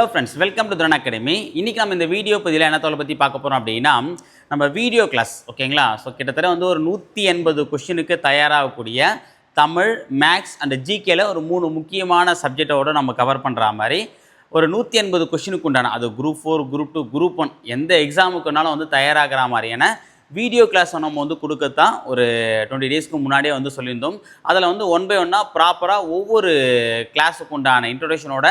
Hello friends, welcome to Dharan Academy. இன்னைக்கு நம்ம இந்த வீடியோ பதிவில் என்ன தோலை பற்றி பார்க்க போகிறோம் அப்படின்னா நம்ம வீடியோ கிளாஸ் ஓகேங்களா. ஸோ கிட்டத்தட்ட வந்து ஒரு 180 கொஷினுக்கு தயாராகக்கூடிய தமிழ், மேக்ஸ் அண்ட் ஜிகேல ஒரு 3 முக்கியமான சப்ஜெக்டோடு நம்ம கவர் பண்ணுற மாதிரி ஒரு 180 கொஷினுக்கு உண்டான அது குரூப் 4, குரூப் 2, குரூப் 1 எந்த எக்ஸாமுக்குனாலும் வந்து தயாராகிற மாதிரியான வீடியோ கிளாஸ் நம்ம வந்து கொடுக்கத்தான் ஒரு 20 டேஸ்க்கு முன்னாடியே வந்து சொல்லியிருந்தோம். அதில் வந்து 1 by 1 ப்ராப்பராக ஒவ்வொரு கிளாஸுக்கு உண்டான இன்ட்ரோடக்ஷனோட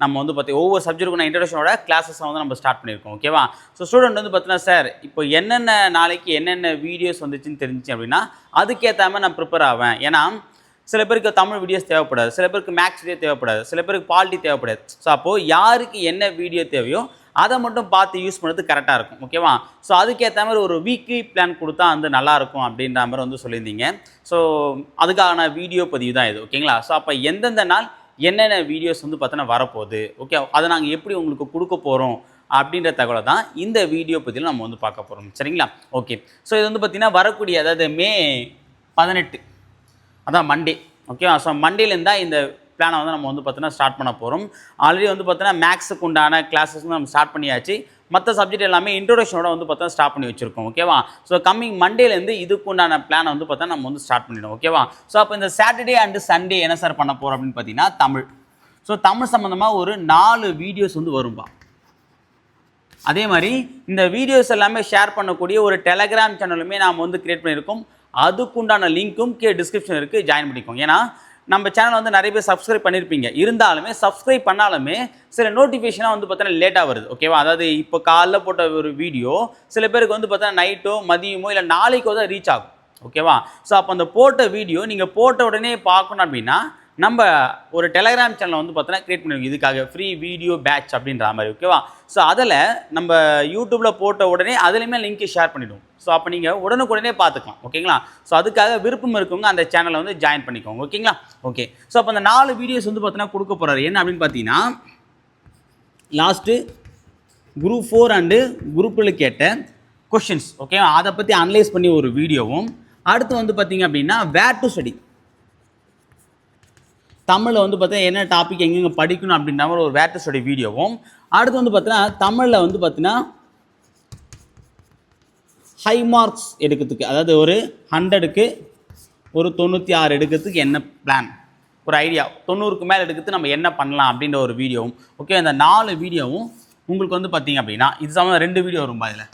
நம்ம வந்து ஒவ்வொரு சப்ஜெக்ட்டுக்கு இன்ட்ரோடக்ஷனோட கிளாஸஸை வந்து நம்ம ஸ்டார்ட் பண்ணியிருக்கோம். ஓகேவா. ஸோ ஸ்டூடெண்ட் வந்து பார்த்தீங்கன்னா சார் இப்போ என்னென்ன நாளைக்கு என்னென்ன வீடியோஸ் வந்துச்சுன்னு தெரிஞ்சிச்சு அப்படின்னா அதுக்கேற்ற மாதிரி நான் ப்ரிப்பேர் ஆவேன். ஏன்னா சில பேருக்கு தமிழ் வீடியோஸ் தேவைப்படாது, சில பேருக்கு மேக்ஸ் வீடியோ தேவைப்படாது, சில பேருக்கு பாலிட்டி தேவைப்படாது. ஸோ அப்போது யாருக்கு என்ன வீடியோ தேவையோ அதை மட்டும் பார்த்து யூஸ் பண்ணுறது கரெக்டாக இருக்கும். ஓகேவா. ஸோ அதுக்கேற்ற மாதிரி ஒரு வீக்லி பிளான் கொடுத்தா வந்து நல்லாயிருக்கும் அப்படின்ற மாதிரி வந்து சொல்லியிருந்தீங்க. ஸோ அதுக்கான வீடியோ பதிவு தான் இது. ஓகேங்களா. ஸோ அப்போ எந்தெந்த நாள் என்னென்ன வீடியோஸ் வந்து பார்த்தோன்னா வரப்போகுது, ஓகே, அதை நாங்கள் எப்படி உங்களுக்கு கொடுக்க போகிறோம் அப்படின்ற தகவலை தான் இந்த வீடியோ பதிவில் நம்ம வந்து பார்க்க போகிறோம். சரிங்களா. ஓகே. ஸோ இது வந்து பார்த்திங்கன்னா வரக்கூடிய அதாவது மே 18 அதான் மண்டே. ஓகேவா. ஸோ மண்டேலேருந்து தான் இந்த பிளானை வந்து நம்ம வந்து பார்த்தோன்னா ஸ்டார்ட் பண்ண போகிறோம். ஆல்ரெடி வந்து பார்த்தோன்னா மேக்ஸுக்கு உண்டான கிளாஸஸ் வந்து நம்ம ஸ்டார்ட் பண்ணியாச்சு. மற்ற சப்ஜெக்ட் எல்லாமே இன்ட்ரோடக்ஷனோட வந்து பார்த்தா ஸ்டார்ட் பண்ணி வச்சுருக்கோம். ஓகேவா. ஸோ கம்மிங் மண்டேலேருந்து இதுக்கு உண்டான பிளானை வந்து பார்த்தா நம்ம வந்து ஸ்டார்ட் பண்ணிவிடும். ஓகேவா. ஸோ அப்போ இந்த சாட்டர்டே அண்டு சண்டே என்ன சார் பண்ண போகிறோம் அப்படின்னு பார்த்தீங்கன்னா தமிழ். ஸோ தமிழ் சம்மந்தமாக ஒரு 4 வீடியோஸ் வந்து வரும்பா. அதே மாதிரி இந்த வீடியோஸ் எல்லாமே ஷேர் பண்ணக்கூடிய ஒரு டெலகிராம் சேனலுமே நாம் வந்து கிரியேட் பண்ணியிருக்கோம். அதுக்குண்டான லிங்க்கும் டிஸ்கிரிப்ஷன் இருக்குது, ஜாயின் பண்ணிக்கோங்க. ஏன்னா நம்ம சேனல் வந்து நிறைய பேர் சப்ஸ்கிரைப் பண்ணியிருப்பீங்க, இருந்தாலுமே சப்ஸ்கிரைப் பண்ணாலுமே சில நோட்டிஃபிகேஷனாக வந்து பார்த்தோன்னா லேட்டாக வருது. ஓகேவா. அதாவது இப்போ காலைல போட்ட ஒரு வீடியோ சில பேருக்கு வந்து பார்த்தோன்னா நைட்டோ மதியமோ இல்லை நாளைக்கோ தான் ரீச் ஆகும். ஓகேவா. ஸோ அப்போ அந்த போட்ட வீடியோ நீங்கள் போட்ட உடனே பார்க்கணும் அப்படின்னா நம்ம ஒரு டெலகிராம் சேனலை வந்து பார்த்தோன்னா கிரியேட் பண்ணிருக்கோம் இதுக்காக, ஃப்ரீ வீடியோ பேட்ச் அப்படின்ற மாதிரி. ஓகேவா. ஸோ அதில் நம்ம யூடியூப்பில் போட்ட உடனே அதுலேயுமே லிங்க்கு ஷேர் பண்ணிவிடுவோம். ஸோ அப்போ நீங்கள் உடனுக்குடனே பார்த்துக்கலாம். ஓகேங்களா. ஸோ அதுக்காக விருப்பம் இருக்கவங்க அந்த சேனலை வந்து ஜாயின் பண்ணிக்கோங்க. ஓகேங்களா. ஓகே. ஸோ அப்போ அந்த 4 வீடியோஸ் வந்து பார்த்தோன்னா கொடுக்க போகிறாரு. என்ன அப்படின்னு பார்த்தீங்கன்னா லாஸ்ட்டு குரூப் 4 அண்டு குரூப்பில் கேட்ட கொஷின்ஸ், ஓகேவா, அதை பற்றி அனலைஸ் பண்ணி ஒரு வீடியோவும், அடுத்து வந்து பார்த்தீங்க அப்படின்னா வேர் டு ஸ்டடி தமிழில் வந்து பார்த்தீங்கன்னா என்ன டாபிக் எங்கெங்கே படிக்கணும் அப்படின்ற மாதிரி ஒரு வேர் டு ஸ்டடி வீடியோவும், அடுத்து வந்து பார்த்தீங்கன்னா தமிழில் வந்து பார்த்தீங்கன்னா ஹை மார்க்ஸ் எடுக்கிறதுக்கு, அதாவது ஒரு 100க்கு ஒரு 96 எடுக்கிறதுக்கு என்ன பிளான், ஒரு ஐடியா 90க்கு மேலே எடுக்கிறது நம்ம என்ன பண்ணலாம் அப்படின்ற ஒரு வீடியோவும். ஓகே. இந்த 4 வீடியோவும் உங்களுக்கு வந்து பார்த்தீங்க அப்படின்னா இது சம்மந்தம் 2 வீடியோ வரும். அதில்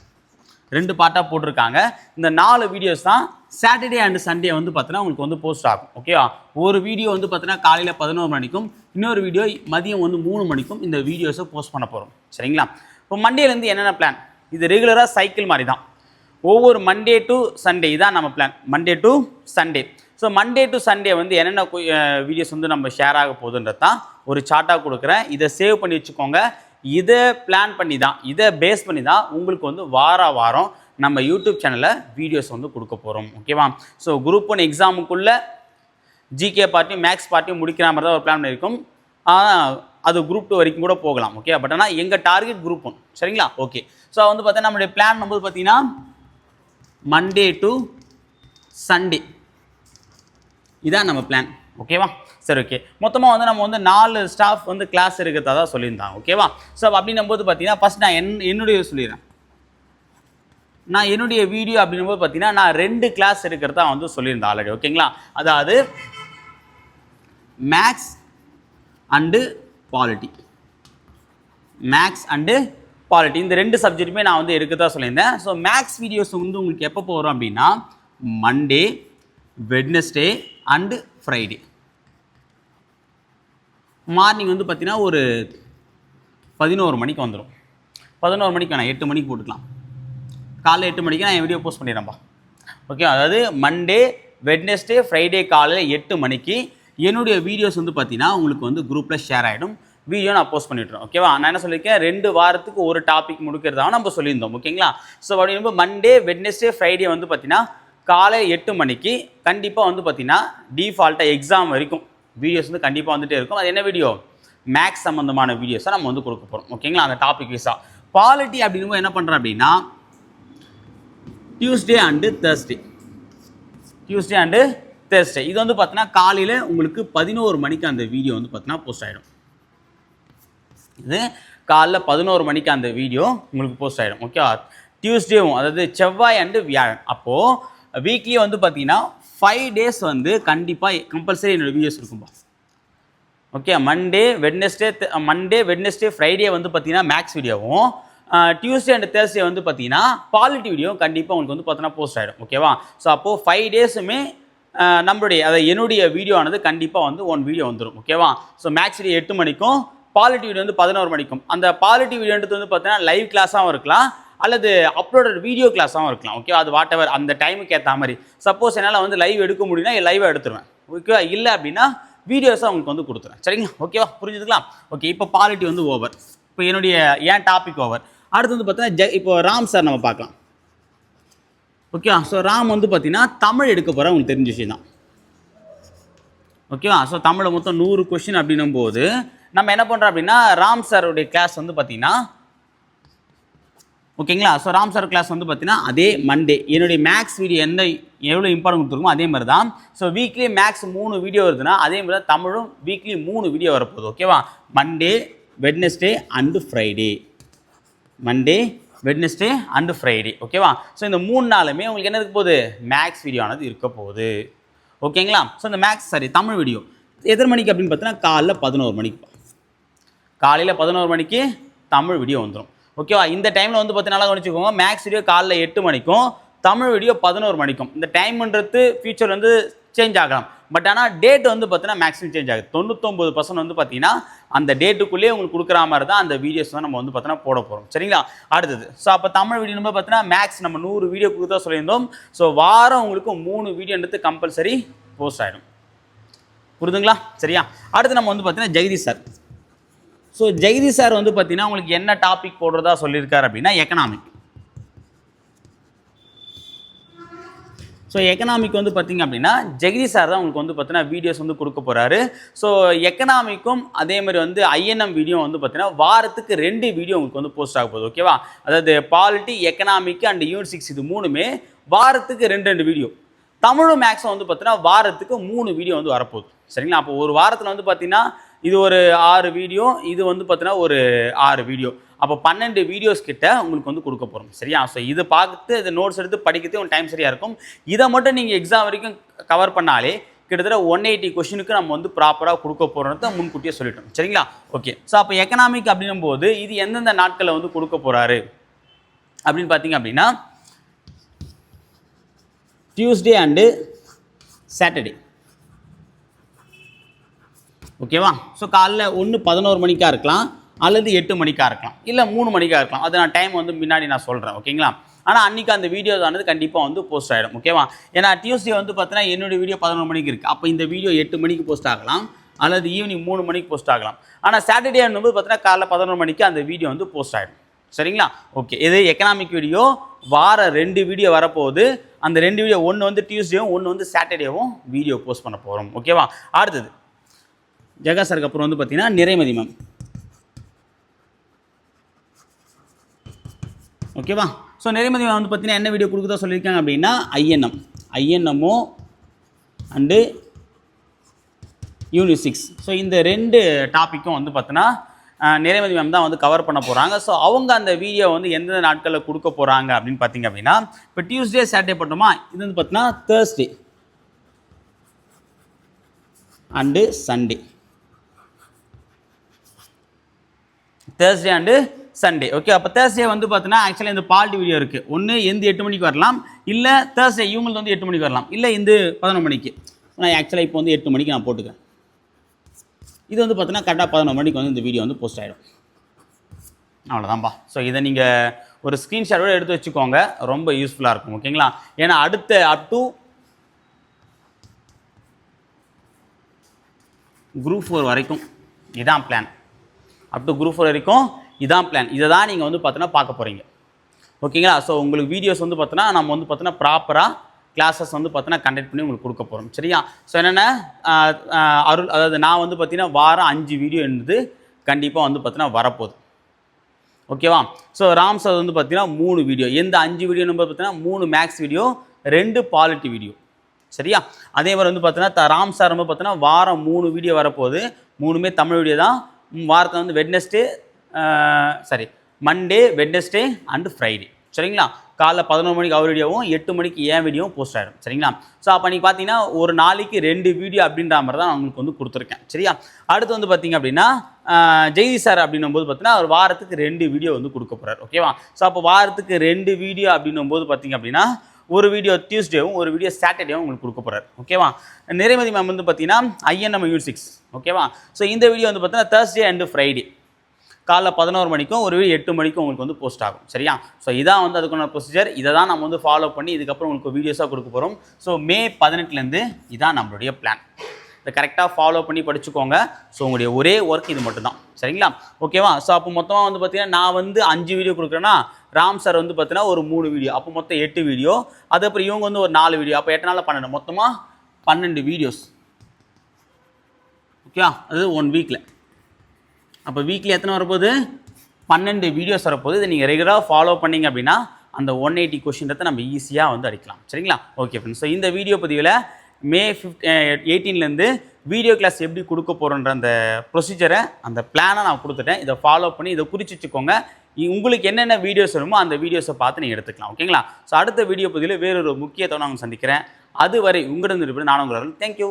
2 பார்ட்டாக போட்டிருக்காங்க. இந்த 4 வீடியோஸ் தான் சாட்டர்டே அண்டு சண்டே வந்து பார்த்தீங்கன்னா உங்களுக்கு வந்து போஸ்ட் ஆகும். ஓகேவா. ஒரு வீடியோ வந்து பார்த்தீங்கன்னா காலையில் 11 மணிக்கும், இன்னொரு வீடியோ மதியம் வந்து 3 மணிக்கும் இந்த வீடியோஸை போஸ்ட் பண்ண போகிறோம். சரிங்களா. இப்போ மண்டேலேருந்து என்னென்ன பிளான், இது ரெகுலராக சைக்கிள் மாதிரி தான். ஒவ்வொரு மண்டே டு சண்டே இதான் நம்ம plan, Monday to Sunday. So Monday to Sunday வந்து என்னென்ன வீடியோஸ் வந்து நம்ம ஷேர் ஆக போகுதுன்றது தான் ஒரு சார்ட்டாக கொடுக்குறேன். இதை சேவ் பண்ணி வச்சுக்கோங்க. இதை பிளான் பண்ணி தான், இதை பேஸ் பண்ணி தான் உங்களுக்கு வந்து வாரம் நம்ம யூடியூப் சேனலில் வீடியோஸ் வந்து கொடுக்க போகிறோம். ஓகேவா. ஸோ குரூப் 1 எக்ஸாமுக்குள்ளே ஜிகே பார்ட்டியும் மேக்ஸ் பார்ட்டியும் முடிக்கிற மாதிரி தான் ஒரு பிளான் பண்ணியிருக்கும். அது குரூப் 2 வரைக்கும் கூட போகலாம். ஓகே. பட் ஆனால் எங்கள் டார்கெட் குரூப் 1. சரிங்களா. ஓகே. ஸோ வந்து பார்த்தீங்கன்னா நம்மளுடைய பிளான் வந்து பார்த்தீங்கன்னா மண்டே டு சண்டே இதான் நம்ம பிளான். ஓகேவா. சரி. ஓகே. மொத்தமாக வந்து நம்ம வந்து 4 ஸ்டாஃப் வந்து கிளாஸ் இருக்கிறதா தான் சொல்லியிருந்தாங்க. ஓகேவா. ஸோ அப்படின்னும் போது பார்த்தீங்கன்னா ஃபஸ்ட் நான் என்னுடைய சொல்லிடுறேன். நான் என்னுடைய வீடியோ அப்படின்னும் போது பார்த்தீங்கன்னா நான் 2 கிளாஸ் இருக்கிறதா வந்து சொல்லியிருந்தேன் ஆல்ரெடி. ஓகேங்களா. அதாவது maths and polity, maths and polity இந்த 2 சப்ஜெக்ட்டுமே நான் வந்து எடுக்கதா சொல்லியிருந்தேன். ஸோ மேக்ஸ் வீடியோஸ் வந்து உங்களுக்கு எப்போ போகிறோம் அப்படின்னா Monday, Wednesday and Friday morning வந்து பார்த்தீங்கன்னா ஒரு 11 மணிக்கு வந்துடும். 11 மணிக்கு வேணாம், 8 மணிக்கு போட்டுக்கலாம். காலையில் 8 மணிக்கு நான் என் வீடியோ போஸ்ட் பண்ணிடுறேன்ப்பா. ஓகே. அதாவது மண்டே, வெட்னஸ்டே, ஃப்ரைடே காலையில் 8 மணிக்கு என்னுடைய வீடியோஸ் வந்து பார்த்தீங்கன்னா உங்களுக்கு வந்து குரூப்பில் ஷேர் ஆகிடும். வீடியோ நான் போஸ்ட் பண்ணிவிட்றேன். ஓகேவா. நான் என்ன சொல்லியிருக்கேன், 2 வாரத்துக்கு ஒரு டாபிக் முடிக்கிறதாக நம்ம சொல்லியிருந்தோம். ஓகேங்களா. ஸோ அப்படிங்கும்போது மண்டே, வெட்னஸ்டே, ஃப்ரைடே வந்து பார்த்தீங்கன்னா காலையில் 8 மணிக்கு கண்டிப்பாக வந்து பார்த்தீங்கன்னா டிஃபால்ட்டாக எக்ஸாம் வரைக்கும் வீடியோஸ் வந்து கண்டிப்பாக வந்துகிட்டே இருக்கும். அது என்ன வீடியோ, மேக்ஸ் சம்மந்தமான வீடியோஸை நம்ம வந்து கொடுக்க போகிறோம். ஓகேங்களா. அந்த டாபிக் வைஸாக பாலிட்டி அப்படிங்கும்போது என்ன பண்ணுறேன் அப்படின்னா டியூஸ்டே அண்டு தேர்ஸ்டே இது வந்து பார்த்தீங்கன்னா காலையில் உங்களுக்கு 11 மணிக்கு அந்த வீடியோ வந்து பார்த்தீங்கன்னா போஸ்ட் ஆகிடும். இது காலைல 11 மணிக்கு அந்த வீடியோ உங்களுக்கு போஸ்ட் ஆகிடும். ஓகேவா? டியூஸ்டேவும் அதாவது செவ்வாய் அண்டு வியாழன். அப்போது வீக்லி வந்து பார்த்தீங்கன்னா 5 டேஸ் வந்து கண்டிப்பாக கம்பல்சரி என்னோடய வீடியோஸ் இருக்கும்பா. ஓகே, மண்டே வெட்னஸ்டே ஃப்ரைடே வந்து பார்த்தீங்கன்னா மேக்ஸ் வீடியோவும், டியூஸ்டே அண்ட் தேர்ஸ்டே வந்து பார்த்தீங்கன்னா பாலிட்டி வீடியோ கண்டிப்பாக உங்களுக்கு வந்து பார்த்தீங்கன்னா போஸ்ட் ஆகிடும். ஓகேவா? ஸோ அப்போது 5 டேஸுமே நம்மளுடைய என்னுடைய வீடியோ ஆனது கண்டிப்பாக வந்து 1 வீடியோ வந்துடும். ஓகேவா? ஸோ மேக்ஸ் வீடியோ 8 மணிக்கும், பாலிட்டி வீடியோ வந்து 11 மணிக்கும். அந்த பாலிட்டி வீடியோன்றது வந்து பார்த்தீங்கன்னா லைவ் கிளாஸாகவும் இருக்கலாம், அல்லது அப்லோடட் வீடியோ கிளாஸாகவும் இருக்கலாம். ஓகேவா? அது வாட் எவர் அந்த டைமுக்கு ஏற்ற மாதிரி. சப்போஸ் என்னால் வந்து லைவ் எடுக்க முடியும்னா லைவாக எடுத்துருவேன். ஓகேவா? இல்லை அப்படின்னா வீடியோஸை உங்களுக்கு வந்து கொடுத்துருவேன். சரிங்களா? ஓகேவா? புரிஞ்சுதுங்களா? ஓகே, இப்போ பாலிட்டி வந்து ஓவர். இப்போ ஏன் டாபிக் ஓவர். அடுத்து வந்து பார்த்தீங்கன்னா இப்போ ராம் சார் நம்ம பார்க்கலாம். ஓகேவா? ஸோ ராம் வந்து பார்த்தீங்கன்னா தமிழ் எடுக்க போகிற உங்களுக்கு தெரிஞ்ச விஷயம் தான். ஓகேவா? ஸோ தமிழை மொத்தம் 100 கொஷின் அப்படின்னும் போது நம்ம என்ன பண்ணுறோம் அப்படின்னா ராம் சாருடைய கிளாஸ் வந்து பார்த்தீங்கன்னா ஓகேங்களா? ஸோ ராம் சார் கிளாஸ் வந்து பார்த்தீங்கன்னா அதே மண்டே என்னுடைய மேக்ஸ் வீடியோ எவ்வளோ இம்பார்ட்டன்ட் கொடுத்துருக்கோம் அதே மாதிரி தான். ஸோ வீக்லி மேக்ஸ் 3 வீடியோ வருதுன்னா அதே மாதிரி தான் தமிழும் வீக்லி 3 வீடியோ வரப்போகுது. ஓகேவா? Monday, Wednesday and Friday. ஓகேவா? ஸோ இந்த 3 நாளுமே உங்களுக்கு என்ன இருக்க போகுது? மேக்ஸ் வீடியோ ஆனது இருக்க போகுது. ஓகேங்களா? ஸோ இந்த தமிழ் வீடியோ எத்தனை மணிக்கு அப்படின்னு பார்த்தீங்கன்னா காலைல 11 மணிக்கு. காலையில் 11 மணிக்கு தமிழ் வீடியோ வந்துடும். ஓகேவா? இந்த டைமில் வந்து பார்த்தீங்கன்னா நல்லா கவனிச்சுக்கோங்க. மேக்ஸ் வீடியோ காலைல 8 மணிக்கும், தமிழ் வீடியோ 11 மணிக்கும். இந்த டைம்ன்றது ஃபியூச்சர் வந்து சேஞ்ச் ஆகலாம். பட் ஆனால் டேட் வந்து பார்த்தீங்கன்னா மேக்ஸிமம் சேஞ்ச் ஆகுது. 99% வந்து பார்த்தீங்கன்னா அந்த டேட்டுக்குள்ளேயே உங்களுக்கு கொடுக்குற மாதிரி தான் அந்த வீடியோஸ் தான் நம்ம வந்து பார்த்தீங்கன்னா போட போகிறோம். சரிங்களா? அடுத்தது ஸோ அப்போ தமிழ் வீடியோ நம்ம பார்த்தீங்கன்னா மேக்ஸ் நம்ம 100 வீடியோ கொடுத்தா சொல்லியிருந்தோம். ஸோ வாரம் உங்களுக்கு 3 வீடியோன்றது கம்பல்சரி போஸ்ட் ஆகிடும். புரியுதுங்களா? சரியா? அடுத்து நம்ம வந்து பார்த்தீங்கன்னா Jagdish sir. So Jagdish sir வந்து பார்த்தீங்கன்னா உங்களுக்கு என்ன டாபிக் போடுறதா சொல்லியிருக்காரு அப்படின்னா எக்கனாமிக். ஸோ எக்கனாமிக் வந்து பார்த்தீங்க அப்படின்னா ஜெகதீஷ் சார் தான் உங்களுக்கு வந்து பார்த்தீங்கன்னா வீடியோஸ் வந்து கொடுக்க போகிறாரு. ஸோ எக்கனாமிக்கும் அதே மாதிரி வந்து ஐஎன்எம் வீடியோ வந்து பார்த்தீங்கன்னா வாரத்துக்கு 2 வீடியோ உங்களுக்கு வந்து போஸ்ட் ஆக போகுது. ஓகேவா? அதாவது பாலிட்டி, எக்கனாமிக் அண்ட் யூனிட் 6 இது 3மே வாரத்துக்கு 2 வீடியோ. தமிழும் மேக்ஸும் வந்து பார்த்தீங்கன்னா வாரத்துக்கு 3 வீடியோ வந்து வரப்போகுது. சரிங்களா? அப்போ ஒரு வாரத்தில் வந்து பார்த்தீங்கன்னா இது ஒரு 6 வீடியோ, இது வந்து பார்த்தீங்கன்னா ஒரு 6 வீடியோ. அப்போ 12 வீடியோஸ் கிட்ட உங்களுக்கு வந்து கொடுக்க போகிறோம். சரியா? ஸோ இது பார்த்து இதை நோட்ஸ் எடுத்து படிக்கிறதே உங்கள் டைம் சரியாக இருக்கும். இதை மட்டும் நீங்கள் எக்ஸாம் வரைக்கும் கவர் பண்ணாலே கிட்டத்தட்ட 180 கொஷினுக்கு நம்ம வந்து ப்ராப்பராக கொடுக்க போகிறத முன்கூட்டியே சொல்லிட்டோம். சரிங்களா? ஓகே. ஸோ அப்போ எக்கனாமிக் அப்படின்னும் போது இது எந்தெந்த நாட்களில் வந்து கொடுக்க போகிறாரு அப்படின்னு பார்த்தீங்க அப்படின்னா டியூஸ்டே அண்டு சாட்டர்டே. ஓகேவா? ஸோ காலைல 11 மணிக்காக இருக்கலாம், அல்லது 8 மணிக்காக இருக்கலாம், இல்லை 3 மணிக்காக இருக்கலாம். அது நான் டைம் வந்து முன்னாடி நான் சொல்கிறேன். ஓகேங்களா? ஆனால் அன்றைக்கி அந்த வீடியோஸ் ஆனது கண்டிப்பாக வந்து போஸ்ட் ஆகிடும். ஓகேவா? ஏன்னா டியூஸ்டே வந்து பார்த்தீங்கன்னா என்னுடைய வீடியோ 11 மணிக்கு இருக்குது. அப்போ இந்த வீடியோ 8 மணிக்கு போஸ்ட் ஆகலாம், அல்லது ஈவினிங் 3 மணிக்கு போஸ்ட் ஆகலாம். ஆனால் சாட்டர்டே ஆகும்போது பார்த்தீங்கன்னா காலைல 11 மணிக்கு அந்த வீடியோ வந்து போஸ்ட் ஆகிடும். சரிங்களா? ஓகே. இது எக்கனாமிக் வீடியோ வார 2 வீடியோ வரப்போகுது. அந்த 2 வீடியோ ஒன்று வந்து டியூஸ்டேவும் ஒன்று வந்து சாட்டர்டேவும் வீடியோ போஸ்ட் பண்ண போகிறோம். ஓகேவா? அடுத்தது ஜெகா சாருக்கு அப்புறம் வந்து பார்த்தீங்கன்னா நிறைமதி மேம். ஓகேவா? ஸோ நிறைமதி மேம் வந்து பார்த்தீங்கன்னா என்ன வீடியோ கொடுக்குறதா சொல்லியிருக்காங்க அப்படின்னா ஐஎன்எம்ஓ அண்டு யூனிட் 6. ஸோ இந்த 2 டாப்பிக்கும் வந்து பார்த்தீங்கன்னா நிறைமதி மேம் தான் வந்து கவர் பண்ண போகிறாங்க. ஸோ அவங்க அந்த வீடியோ வந்து எந்தெந்த நாட்களில் கொடுக்க போகிறாங்க அப்படின்னு பார்த்தீங்க அப்படின்னா இப்போ டியூஸ்டே சாட்டர்டே பண்ணோமா, இது வந்து பார்த்தீங்கன்னா Thursday and Sunday. Thursday and Sunday. Okay. அப்போ தேர்ஸ்டே வந்து பார்த்தீங்கன்னா ஆக்சுவலாக இந்த பால்ட்டி வீடியோ இருக்குது. ஒன்று எந்த 8 மணிக்கு வரலாம், இல்லை தேர்ஸ்டே இவங்களுக்கு வந்து 8 மணிக்கு வரலாம், இல்லை இந்த 11 மணிக்கு. நான் ஆக்சுவலாக இப்போ வந்து 8 மணிக்கு நான் போட்டுக்கிறேன். இது வந்து பார்த்தீங்கன்னா கரெக்டாக 11 மணிக்கு வந்து இந்த வீடியோ வந்து போஸ்ட் ஆகிடும். அவ்வளோதான்ப்பா. ஸோ இதை நீங்கள் ஒரு ஸ்க்ரீன்ஷாட்டோடு எடுத்து வச்சுக்கோங்க, ரொம்ப யூஸ்ஃபுல்லாக இருக்கும். ஓகேங்களா? ஏன்னா அடுத்த அப் டு குரூப் 4 வரைக்கும் இதான் பிளான். அப் டு குரூப் 4 வரைக்கும் இதான் பிளான். இதை தான் நீங்கள் வந்து பார்த்தீங்கன்னா பார்க்க போகிறீங்க. ஓகேங்களா? ஸோ உங்களுக்கு வீடியோஸ் வந்து பார்த்தீங்கன்னா நம்ம வந்து பார்த்தீங்கன்னா ப்ராப்பராக கிளாஸஸ் வந்து பார்த்தீங்கன்னா கண்டக்ட் பண்ணி உங்களுக்கு கொடுக்க போகிறோம். சரியா? ஸோ என்னென்ன அதாவது நான் வந்து பார்த்தீங்கன்னா வாரம் 5 வீடியோ இருந்தது கண்டிப்பாக வந்து பார்த்தீங்கன்னா வரப்போகுது. ஓகேவா? ஸோ ராம் சார் வந்து பார்த்தீங்கன்னா 3 வீடியோ. எந்த 5 வீடியோ நம்பர் பார்த்தீங்கன்னா 3 மேக்ஸ் வீடியோ, 2 பாலிட்டி வீடியோ. சரியா? அதே மாதிரி வந்து பார்த்தீங்கன்னா ராம் சார் வந்து பார்த்தீங்கன்னா வாரம் 3 வீடியோ வரப்போகுது. 3மே தமிழ் வீடியோ தான். வாரத்தில் வந்து Wednesday, sorry Monday Wednesday and Friday சரிங்களா. காலைல 11 மணிக்கு அவர் வீடியோவும் 8 மணிக்கு என் வீடியோவும் போஸ்ட் ஆகிடும் சரிங்களா. ஸோ அப்போ நீங்கள் பார்த்தீங்கன்னா ஒரு நாளைக்கு 2 வீடியோ அப்படின்ற மாதிரி தான் நான் உங்களுக்கு வந்து கொடுத்துருக்கேன் சரியா. அடுத்து வந்து பார்த்தீங்க அப்படின்னா ஜெய்தி சார் அப்படின்னும் போது பார்த்தீங்கன்னா ஒரு வாரத்துக்கு 2 வீடியோ வந்து கொடுக்க போகிறார் ஓகேவா. ஸோ அப்போ வாரத்துக்கு 2 வீடியோ அப்படின்னும் போது பார்த்தீங்க அப்படின்னா ஒரு வீடியோ டியூஸ்டேவும் ஒரு வீடியோ சாட்டர்டேவும் உங்களுக்கு கொடுக்க போகிறார் ஓகேவா. நிறைமதி மேம் வந்து பார்த்தீங்கன்னா INM Unit 6 ஓகேவா. ஸோ இந்த வீடியோ வந்து பார்த்தீங்கன்னா Thursday அண்டு ஃப்ரைடே காலைல 11 மணிக்கும் ஒரு வீடியோ 8 மணிக்கும் உங்களுக்கு வந்து போஸ்ட் ஆகும் சரியா. ஸோ இதான் வந்து அதுக்கான ப்ரொசீஜர். இதை தான் நம்ம வந்து ஃபாலோ பண்ணி இதுக்கப்புறம் உங்களுக்கு வீடியோஸாக கொடுக்க போகிறோம். ஸோ மே 18லேருந்து இதான் நம்மளுடைய பிளான். இதை கரெக்டாக ஃபாலோ பண்ணி படிச்சுக்கோங்க. ஸோ உங்களுடைய ஒரே ஒர்க் இது மட்டும் தான் சரிங்களா ஓகேவா. ஸோ அப்போ மொத்தமாக வந்து பார்த்தீங்கன்னா நான் வந்து 5 வீடியோ கொடுக்குறேன்னா ராம் சார் வந்து பார்த்தீங்கன்னா ஒரு 3 வீடியோ, அப்போ மொத்தம் 8 வீடியோ, அதுக்கப்புறம் இவங்க வந்து ஒரு 4 வீடியோ, அப்போ 8 நாளில் 12, மொத்தமாக 12 வீடியோஸ் ஓகே. அது 1 வீக்கில். அப்போ வீக்லி எத்தனை வரப்போகுது 12 வீடியோஸ் வரப்போகுது. இதை நீங்கள் ரெகுலராக ஃபாலோ பண்ணிங்க அப்படின்னா அந்த 180 கொஷின்றதை நம்ம ஈஸியாக வந்து அடிக்கலாம் சரிங்களா. Okay friends. ஸோ இந்த வீடியோ பதிவில் மே 18லேருந்து வீடியோ கிளாஸ் எப்படி கொடுக்க போகிறோன்ற அந்த ப்ரொசீஜரை அந்த பிளானை நான் கொடுத்துட்டேன். இதை ஃபாலோ பண்ணி இதை குறித்து வச்சுக்கோங்க. உங்களுக்கு என்னென்ன வீடியோஸ் வருமோ அந்த வீடியோஸை பார்த்து நீங்கள் எடுத்துக்கலாம் ஓகேங்களா. ஸோ அடுத்த வீடியோ பதிவில் வேறொரு முக்கியத்துவம் நான் சந்திக்கிறேன். அதுவரை உங்களிடம் இருப்பது நான் உங்கள் தேங்க்யூ.